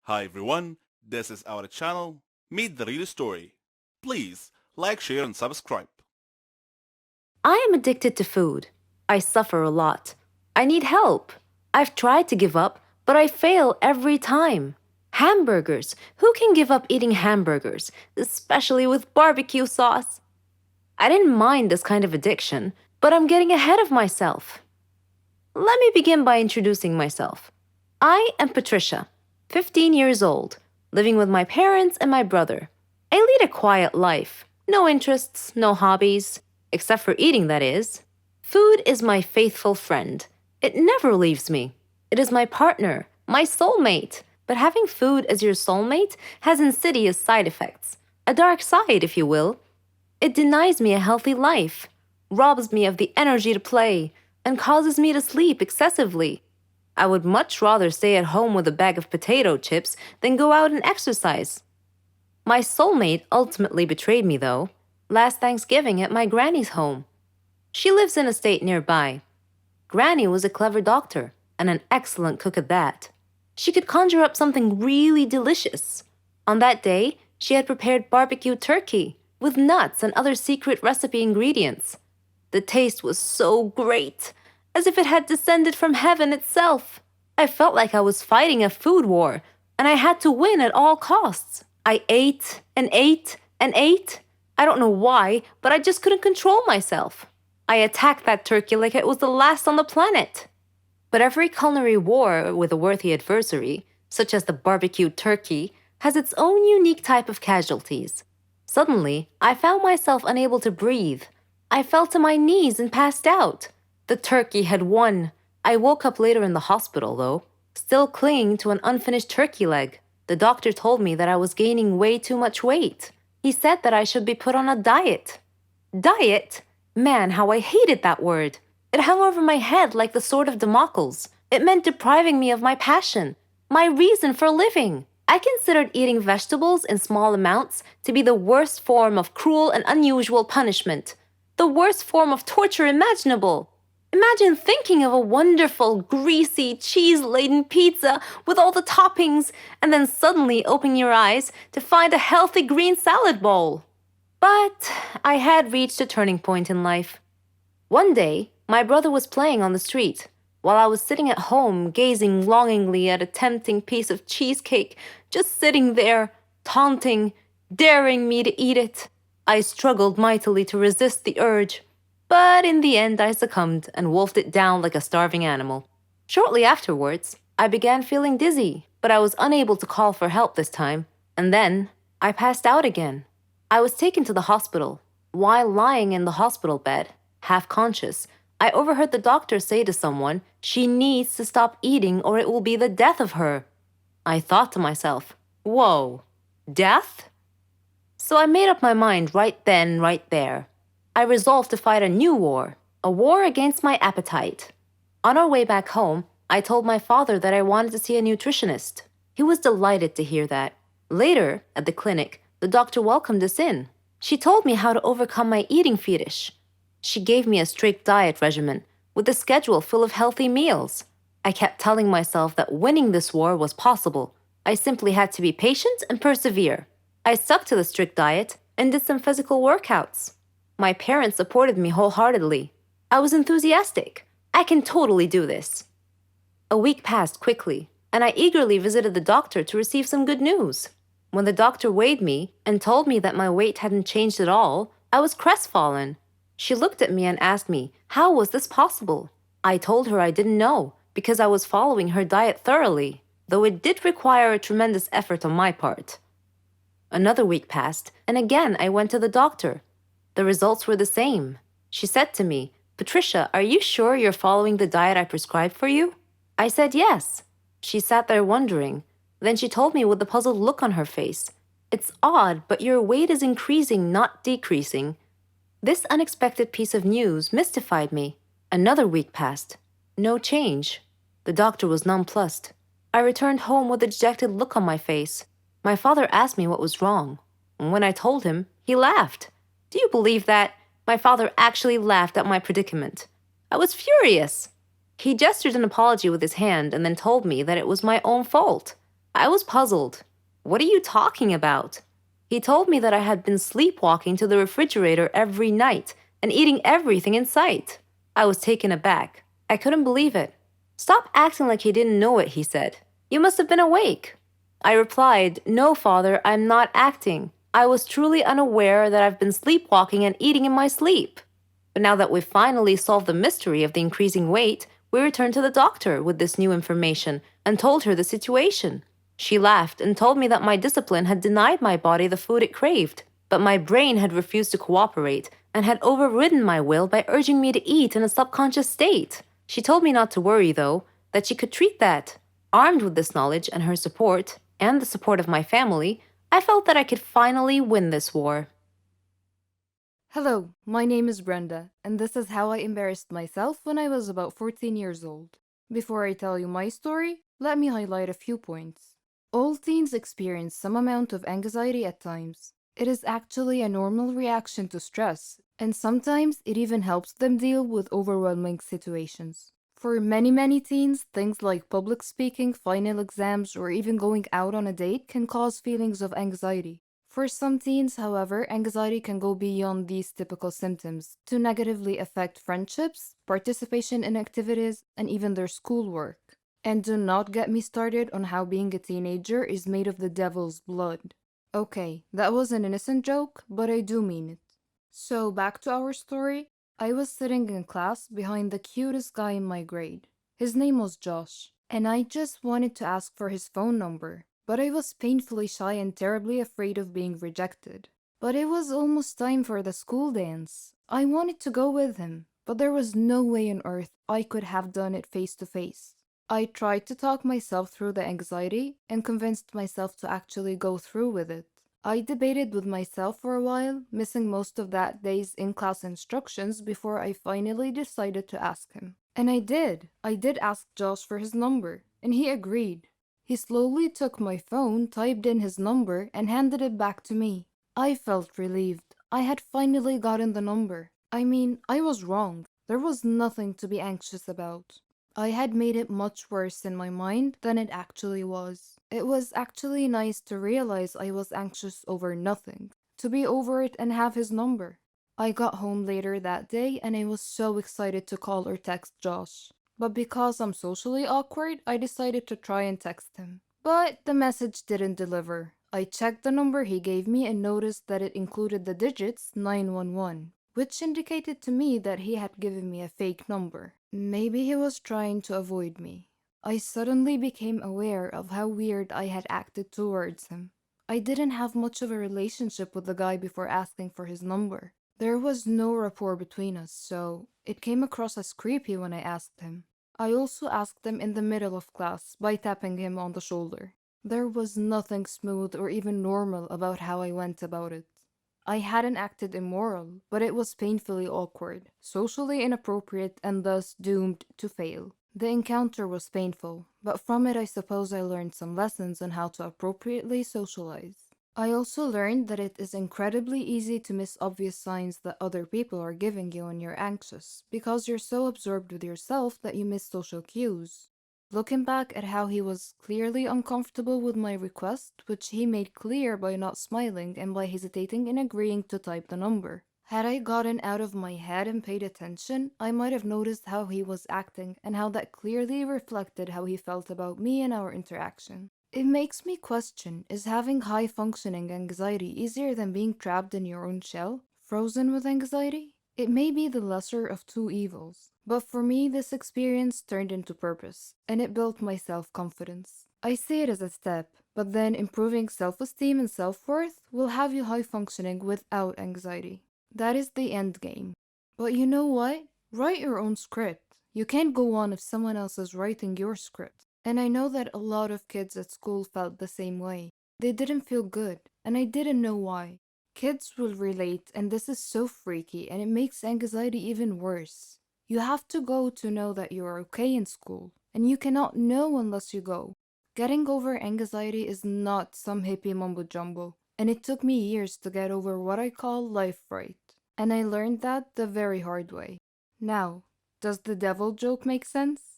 Hi everyone, this is our channel, Meet the Real Story. Please like, share and subscribe. I am addicted to food. I suffer a lot. I need help. I've tried to give up, but I fail every time. Hamburgers. Who can give up eating hamburgers, especially with barbecue sauce? I didn't mind this kind of addiction, but I'm getting ahead of myself. Let me begin by introducing myself. I am Patricia, 15 years old, living with my parents and my brother. I lead a quiet life. No interests, no hobbies, except for eating, that is. Food is my faithful friend. It never leaves me. It is my partner, my soulmate. But having food as your soulmate has insidious side effects. A dark side, if you will. It denies me a healthy life, robs me of the energy to play, and causes me to sleep excessively. I would much rather stay at home with a bag of potato chips than go out and exercise. My soulmate ultimately betrayed me, though, last Thanksgiving at my granny's home. She lives in a state nearby. Granny was a clever doctor, and an excellent cook at that. She could conjure up something really delicious. On that day, she had prepared barbecue turkey with nuts and other secret recipe ingredients. The taste was so great, as if it had descended from heaven itself. I felt like I was fighting a food war, and I had to win at all costs. I ate and ate and ate. I don't know why, but I just couldn't control myself. I attacked that turkey like it was the last on the planet. But every culinary war with a worthy adversary, such as the barbecued turkey, has its own unique type of casualties. Suddenly, I found myself unable to breathe. I fell to my knees and passed out. The turkey had won. I woke up later in the hospital, though, still clinging to an unfinished turkey leg. The doctor told me that I was gaining way too much weight. He said that I should be put on a diet. Diet? Man, how I hated that word. It hung over my head like the sword of Damocles. It meant depriving me of my passion, my reason for living. I considered eating vegetables in small amounts to be the worst form of cruel and unusual punishment, the worst form of torture imaginable. Imagine thinking of a wonderful, greasy, cheese-laden pizza with all the toppings, and then suddenly opening your eyes to find a healthy green salad bowl. But I had reached a turning point in life. One day, my brother was playing on the street, while I was sitting at home gazing longingly at a tempting piece of cheesecake, just sitting there, taunting, daring me to eat it. I struggled mightily to resist the urge, but in the end I succumbed and wolfed it down like a starving animal. Shortly afterwards, I began feeling dizzy, but I was unable to call for help this time, and then I passed out again. I was taken to the hospital. While lying in the hospital bed, half conscious, I overheard the doctor say to someone, "She needs to stop eating or it will be the death of her." I thought to myself, whoa, death? So I made up my mind right then, right there. I resolved to fight a new war, a war against my appetite. On our way back home, I told my father that I wanted to see a nutritionist. He was delighted to hear that. Later, at the clinic, the doctor welcomed us in. She told me how to overcome my eating fetish. She gave me a strict diet regimen with a schedule full of healthy meals. I kept telling myself that winning this war was possible. I simply had to be patient and persevere. I stuck to the strict diet and did some physical workouts. My parents supported me wholeheartedly. I was enthusiastic. I can totally do this. A week passed quickly, and I eagerly visited the doctor to receive some good news. When the doctor weighed me and told me that my weight hadn't changed at all, I was crestfallen. She looked at me and asked me, how was this possible? I told her I didn't know, because I was following her diet thoroughly, though it did require a tremendous effort on my part. Another week passed, and again I went to the doctor. The results were the same. She said to me, "Patricia, are you sure you're following the diet I prescribed for you?" I said yes. She sat there wondering. Then she told me with a puzzled look on her face, "It's odd, but your weight is increasing, not decreasing." This unexpected piece of news mystified me. Another week passed. No change. The doctor was nonplussed. I returned home with a dejected look on my face. My father asked me what was wrong. When I told him, he laughed. Do you believe that? My father actually laughed at my predicament. I was furious. He gestured an apology with his hand and then told me that it was my own fault. I was puzzled. What are you talking about? He told me that I had been sleepwalking to the refrigerator every night and eating everything in sight. I was taken aback. I couldn't believe it. Stop acting like you didn't know it, he said. You must have been awake. I replied, No, father, I'm not acting. I was truly unaware that I've been sleepwalking and eating in my sleep. But now that we've finally solved the mystery of the increasing weight, we returned to the doctor with this new information and told her the situation. She laughed and told me that my discipline had denied my body the food it craved, but my brain had refused to cooperate and had overridden my will by urging me to eat in a subconscious state. She told me not to worry, though, that she could treat that. Armed with this knowledge and her support, and the support of my family, I felt that I could finally win this war. Hello, my name is Brenda, and this is how I embarrassed myself when I was about 14 years old. Before I tell you my story, let me highlight a few points. All teens experience some amount of anxiety at times. It is actually a normal reaction to stress, and sometimes it even helps them deal with overwhelming situations. For many teens, things like public speaking, final exams, or even going out on a date can cause feelings of anxiety. For some teens, however, anxiety can go beyond these typical symptoms to negatively affect friendships, participation in activities, and even their schoolwork. And do not get me started on how being a teenager is made of the devil's blood. Okay, that was an innocent joke, but I do mean it. So, back to our story. I was sitting in class behind the cutest guy in my grade. His name was Josh, and I just wanted to ask for his phone number, but I was painfully shy and terribly afraid of being rejected. But it was almost time for the school dance. I wanted to go with him, but there was no way on earth I could have done it face to face. I tried to talk myself through the anxiety and convinced myself to actually go through with it. I debated with myself for a while, missing most of that day's in-class instructions before I finally decided to ask him. And I did. I did ask Josh for his number, and he agreed. He slowly took my phone, typed in his number, and handed it back to me. I felt relieved. I had finally gotten the number. I mean, I was wrong. There was nothing to be anxious about. I had made it much worse in my mind than it actually was. It was actually nice to realize I was anxious over nothing, to be over it and have his number. I got home later that day and I was so excited to call or text Josh. But because I'm socially awkward, I decided to try and text him. But the message didn't deliver. I checked the number he gave me and noticed that it included the digits 911, which indicated to me that he had given me a fake number. Maybe he was trying to avoid me. I suddenly became aware of how weird I had acted towards him. I didn't have much of a relationship with the guy before asking for his number. There was no rapport between us, so it came across as creepy when I asked him. I also asked him in the middle of class by tapping him on the shoulder. There was nothing smooth or even normal about how I went about it. I hadn't acted immoral, but it was painfully awkward, socially inappropriate, and thus doomed to fail. The encounter was painful, but from it I suppose I learned some lessons on how to appropriately socialize. I also learned that it is incredibly easy to miss obvious signs that other people are giving you when you're anxious, because you're so absorbed with yourself that you miss social cues. Looking back at how he was clearly uncomfortable with my request, which he made clear by not smiling and by hesitating in agreeing to type the number. Had I gotten out of my head and paid attention, I might have noticed how he was acting and how that clearly reflected how he felt about me and our interaction. It makes me question, is having high functioning anxiety easier than being trapped in your own shell, frozen with anxiety? It may be the lesser of two evils, but for me this experience turned into purpose, and it built my self-confidence. I see it as a step, but then improving self-esteem and self-worth will have you high-functioning without anxiety. That is the end game. But you know what? Write your own script. You can't go on if someone else is writing your script. And I know that a lot of kids at school felt the same way. They didn't feel good, and I didn't know why. Kids will relate, and this is so freaky, and it makes anxiety even worse. You have to go to know that you are okay in school, and you cannot know unless you go. Getting over anxiety is not some hippie mumbo jumbo, and it took me years to get over what I call life fright. And I learned that the very hard way. Now, does the devil joke make sense?